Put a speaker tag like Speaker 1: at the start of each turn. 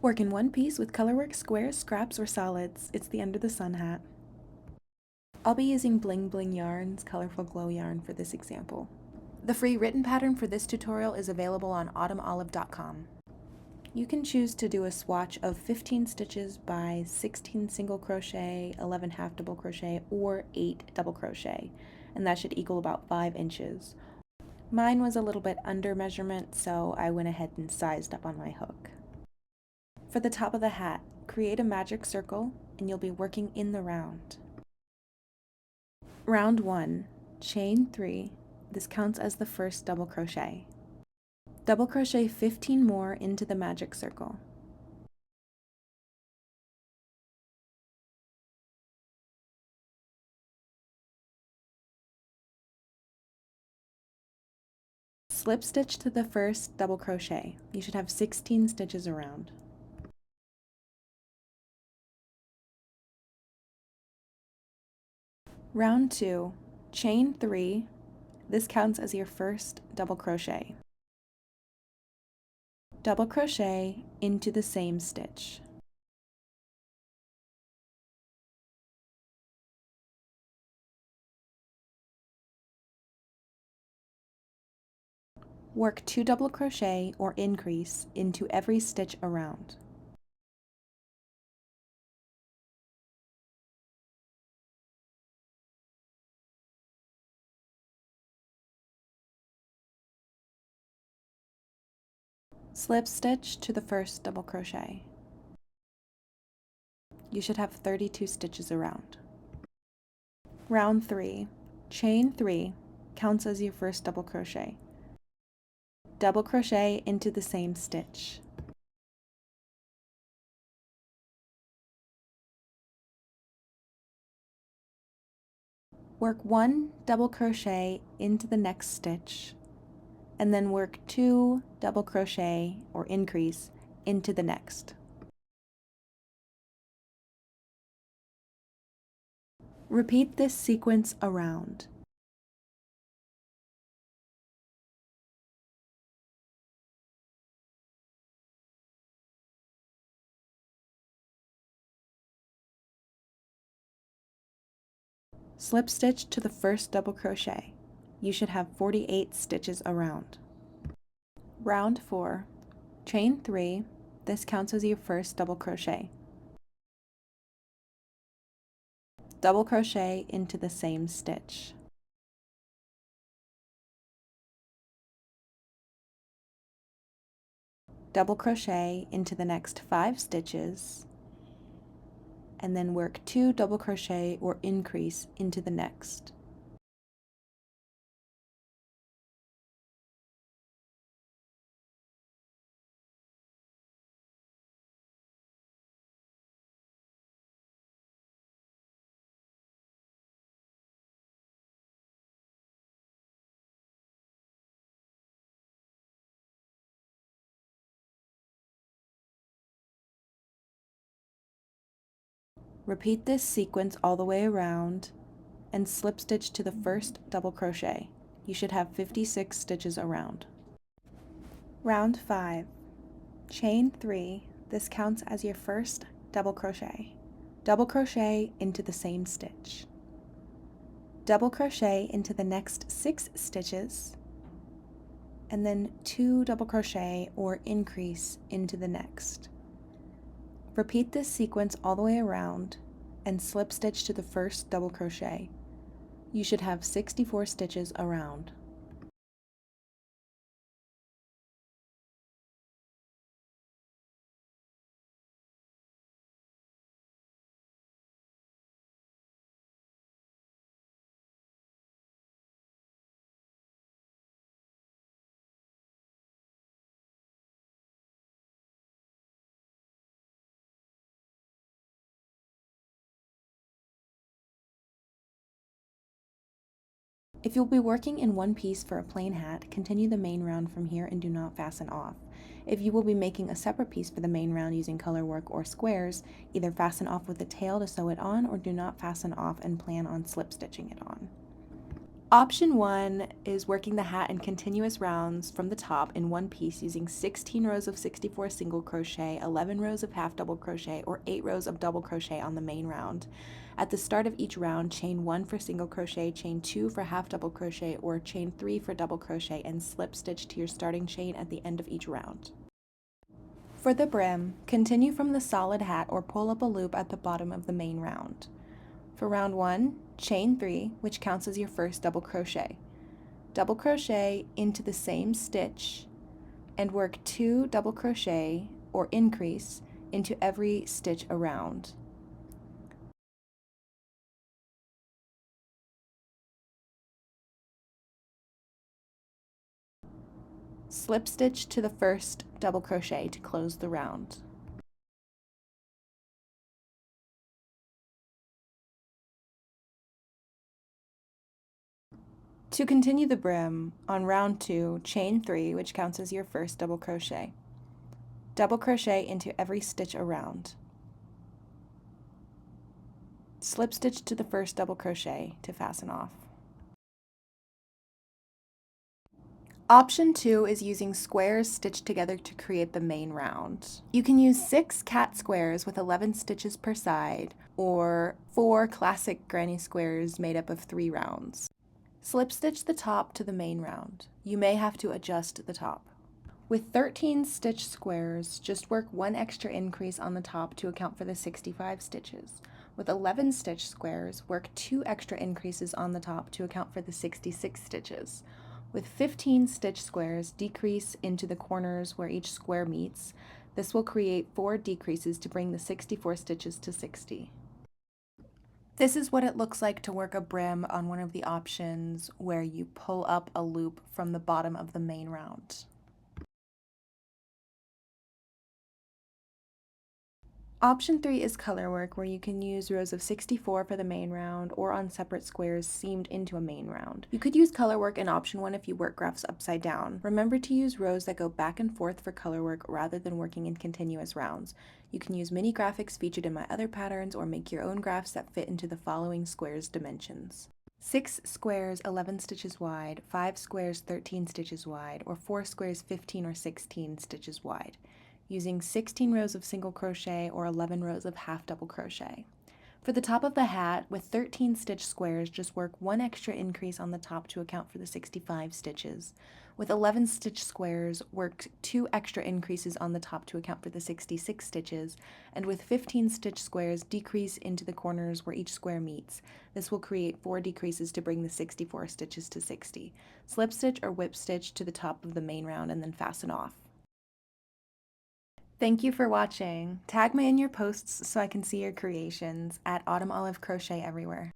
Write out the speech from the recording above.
Speaker 1: Work in one piece with colorwork squares, scraps, or solids. It's the Under the Sun hat. I'll be using Bling Bling Yarn's Colorful Glow yarn for this example. The free written pattern for this tutorial is available on autumnolive.com. You can choose to do a swatch of 15 stitches by 16 single crochet, 11 half double crochet, or 8 double crochet, and that should equal about 5 inches. Mine was a little bit under measurement, so I went ahead and sized up on my hook. For the top of the hat, create a magic circle and you'll be working in the round. Round 1, chain 3. This counts as the first double crochet. Double crochet 15 more into the magic circle. Slip stitch to the first double crochet. You should have 16 stitches around. Round 2, chain 3. This counts as your first double crochet. Double crochet into the same stitch. Work 2 double crochet or increase into every stitch around. Slip stitch to the first double crochet. You should have 32 stitches around. Round 3, chain 3, counts as your first double crochet. Double crochet into the same stitch. Work 1 double crochet into the next stitch, and then work 2 double crochet or increase into the next. Repeat this sequence around. Slip stitch to the first double crochet. You should have 48 stitches around. Round 4, chain 3. This counts as your first double crochet. Double crochet into the same stitch. Double crochet into the next 5 stitches, and then work 2 double crochet or increase into the next. Repeat this sequence all the way around and slip stitch to the first double crochet. You should have 56 stitches around. Round 5, chain 3. This counts as your first double crochet. Double crochet into the same stitch. Double crochet into the next 6 stitches, and then 2 double crochet or increase into the next. Repeat this sequence all the way around and slip stitch to the first double crochet. You should have 64 stitches around. If you'll be working in one piece for a plain hat, continue the main round from here and do not fasten off. If you will be making a separate piece for the main round using color work or squares, either fasten off with the tail to sew it on or do not fasten off and plan on slip stitching it on. Option 1 is working the hat in continuous rounds from the top in one piece using 16 rows of 64 single crochet, 11 rows of half double crochet, or 8 rows of double crochet on the main round. At the start of each round, chain 1 for single crochet, chain 2 for half double crochet, or chain 3 for double crochet, and slip stitch to your starting chain at the end of each round. For the brim, continue from the solid hat or pull up a loop at the bottom of the main round. For round 1, chain 3, which counts as your first double crochet. Double crochet into the same stitch and work 2 double crochet or increase into every stitch around. Slip stitch to the first double crochet to close the round. To continue the brim, on round 2, chain 3, which counts as your first double crochet. Double crochet into every stitch around. Slip stitch to the first double crochet to fasten off. Option 2 is using squares stitched together to create the main round. You can use 6 cat squares with 11 stitches per side, or 4 classic granny squares made up of 3 rounds. Slip stitch the top to the main round. You may have to adjust the top. With 13 stitch squares, just work 1 extra increase on the top to account for the 65 stitches. With 11 stitch squares, work 2 extra increases on the top to account for the 66 stitches. With 15 stitch squares, decrease into the corners where each square meets. This will create 4 decreases to bring the 64 stitches to 60. This is what it looks like to work a brim on one of the options where you pull up a loop from the bottom of the main round. Option 3 is color work, where you can use rows of 64 for the main round or on separate squares seamed into a main round. You could use color work in option 1 if you work graphs upside down. Remember to use rows that go back and forth for color work rather than working in continuous rounds. You can use mini graphics featured in my other patterns or make your own graphs that fit into the following squares' dimensions. 6 squares 11 stitches wide, 5 squares 13 stitches wide, or 4 squares 15 or 16 stitches wide, using 16 rows of single crochet or 11 rows of half double crochet. For the top of the hat, with 13 stitch squares, just work 1 extra increase on the top to account for the 65 stitches. With 11 stitch squares, work 2 extra increases on the top to account for the 66 stitches, and with 15 stitch squares, decrease into the corners where each square meets. This will create 4 decreases to bring the 64 stitches to 60. Slip stitch or whip stitch to the top of the main round and then fasten off. Thank you for watching. Tag me in your posts so I can see your creations at Autumn Olive Crochet everywhere.